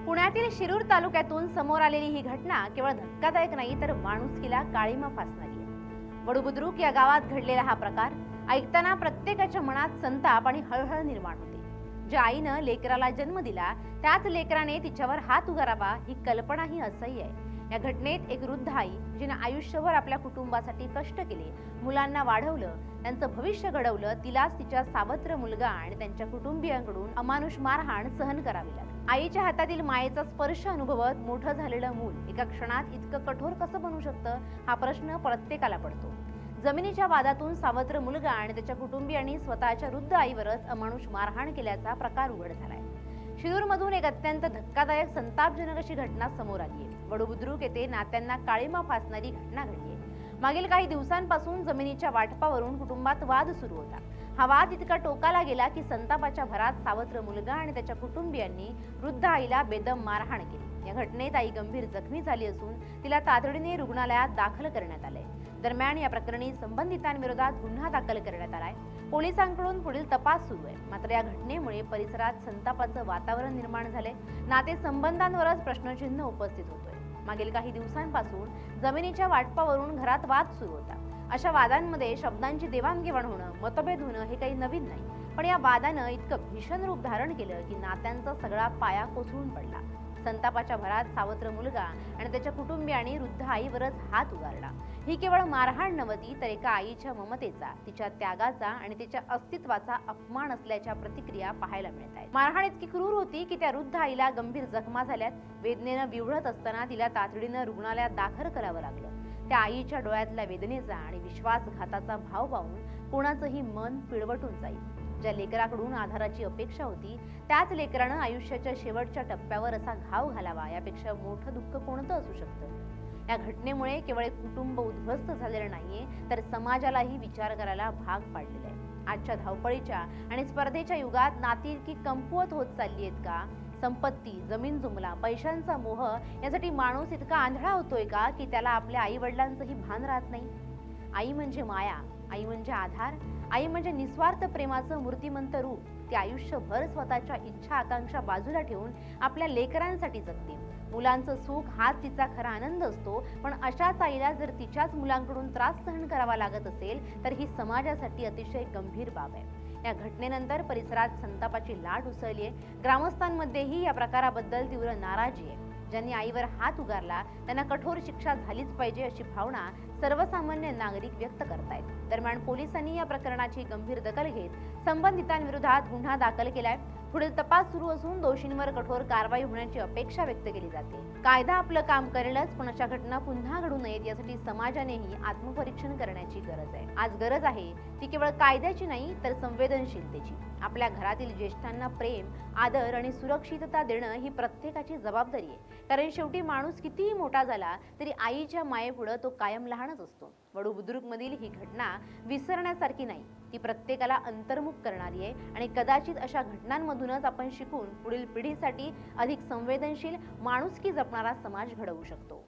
पुण्यातील शिरूर तालुक्यातून समोर आलेली ही घटना केवळ धक्कादायक नाही तर माणुसकीला काळीमा फासणारी आहे। वडूबुद्रुक या गावात घडलेला हा प्रकार ऐकताना प्रत्येकाच्या मनात संताप आणि हळहळ निर्माण होते। ज्या आईनं लेकराला जन्म दिला त्याच लेकराने तिच्यावर हात उगारावा ही कल्पनाही असह्य आहे। या घटनेत एक वृद्ध आई जिने आयुष्यभर आपल्या कुटुंबासाठी कष्ट केले, मुलांना वाढवलं, त्यांचं भविष्य घडवलं, तिलाच तिच्या सावत्र मुलगा आणि त्यांच्या कुटुंबियांकडून अमानुष मारहाण सहन करावी लागली। आईच्या हातातील मायेचा स्पर्श अनुभवत मोठं झालेलं मूल एका क्षणात इतकं कठोर कसं बनू शकतं हा प्रश्न प्रत्येकाला पडतो। जमिनीच्या वादातून सावत्र मुलगा आणि त्याच्या कुटुंबियांनी स्वतःच्या वृद्ध आईवरच अमानुष मारहाण केल्याचा प्रकार उघड झालाय। शिरूरमधून एक अत्यंत धक्कादायक संतापजनक अशी घटना समोर आली आहे। वडूबुद्रुक येथे नात्यांना काळीमा फासणारी घटना घडली आहे। मागील काही दिवसांपासून जमिनीच्या वाटपावरून कुटुंबात वाद सुरू होता। हा वाद इतका टोकाला गेला की संतापाच्या भरात सावत्र मुलगा आणि त्याच्या कुटुंबियांनी वृद्ध आईला बेदम मारहाण केली। या घटनेत आई गंभीर जखमी झाली असून तिला तातडीने रुग्णालयात दाखल करण्यात आले। दरम्यान या प्रकरणी संबंधितांविरोधात गुन्हा दाखल करण्यात आलाय। पोलिसांकडून पुढील तपास सुरू आहे। मात्र या घटनेमुळे परिसरात संतापाचं वातावरण निर्माण झाले। नाते संबंधांवरच प्रश्नचिन्ह उपस्थित होतोय। मागील काही दिवसांपासून जमिनीच्या वाटपावरून घरात वाद सुरू होता। अशा वादांमध्ये शब्दांची देवाणघेवाण होणं, मतभेद होणं हे काही नवीन नाही, पण या वादानं इतकं भीषण रूप धारण केलं की नात्यांचा सगळा पाया कोसळून पडला। संतापाच्या भरात सावत्र मुलगा आणि त्याच्या कुटुंबियांनी वृद्ध आईवरच हात उगारला। ही केवळ मारहाण नव्हती तर एका आईच्या ममतेचा, तिच्या त्यागाचा आणि तिच्या अस्तित्वाचा अपमान असल्याच्या प्रतिक्रिया पाहायला मिळत आहेत। मारहाण इतकी क्रूर होती की त्या वृद्ध आईला गंभीर जखमा झाल्यात। वेदनेनं विव्हळत असताना तिला तातडीनं रुग्णालयात दाखल करावं लागलं। त्या आईच्या डोळ्यातल्या वेदनेचा आणि विश्वासघाताचा भाव पाहून कोणाचंही मन पिळवटून जाईल। ज्या लेकराकडून आधाराची अपेक्षा होती त्याच लेकरानं आयुष्याच्या शेवटच्या टप्प्यावर असा घाव घालावा यापेक्षा मोठं दुःख कोणतं असू शकतं। या घटनेमुळे केवळ एक कुटुंब उद्ध्वस्त झालेलं नाहीये तर समाजालाही विचार करायला भाग पाडलेला आहे। आजच्या धावपळीच्या आणि स्पर्धेच्या युगात नाती की कमकुवत होत चालली आहेत का? संपत्ती, जमीन जुमला, पैशांचा मोह यासाठी माणूस इतका आंधळा होतोय का की त्याला आपल्या आई वडिलांचंही भान राहत नाही? आई म्हणजे माया, आई म्हणजे आधार, आई म्हणजे निस्वार्थ प्रेमाचं मूर्तिमंत रूप। ती आयुष्यभर स्वतःच्या इच्छा आकांक्षा बाजूला ठेवून आपल्या लेकरांसाठी जगते। मुलांचं सुख हाच तिचा खरा आनंद असतो, पण अशाच आईला जर तिच्याच मुलांकडून त्रास सहन करावा लागत असेल तर ही समाजासाठी अतिशय गंभीर बाब आहे। या घटनेनंतर परिसरात संतापाची लाट उसळली आहे। ग्रामस्थांमध्येही या प्रकाराबद्दल तीव्र नाराजी आहे। ज्यांनी आईवर हात उगारला त्यांना कठोर शिक्षा झालीच पाहिजे अशी भावना सर्वसामान्य नागरिक व्यक्त करतायत। दरम्यान पोलिसांनी या प्रकरणाची गंभीर दखल घेत संबंधितांविरोधात गुन्हा दाखल केलाय। पुढील तपास सुरू असून दोषींवर कठोर कारवाई होण्याची अपेक्षा व्यक्त केली जाते। कायदा आपलं काम करेलच, पण अशा घटना पुन्हा घडू नयेत यासाठी समाजानेही आत्मपरीक्षण करण्याची गरज आहे। आज गरज आहे ती केवळ कायद्याची नाही तर संवेदनशीलतेची। आपल्या घरातील ज्येष्ठांना प्रेम, आदर आणि सुरक्षितता देणं ही प्रत्येकाची जबाबदारी आहे। कारण शेवटी माणूस कितीही मोठा झाला तरी आईच्या मायेपुढे तो कायम लहानच असतो। वडूबुद्रुक मधील ही घटना विसरण्यासारखी नाही, ती प्रत्येकाला अंतर्मुख करणारी आहे आणि कदाचित अशा घटनांमधूनच आपण शिकून पुढील पिढीसाठी अधिक संवेदनशील, माणुसकी जपणारा समाज घडवू शकतो।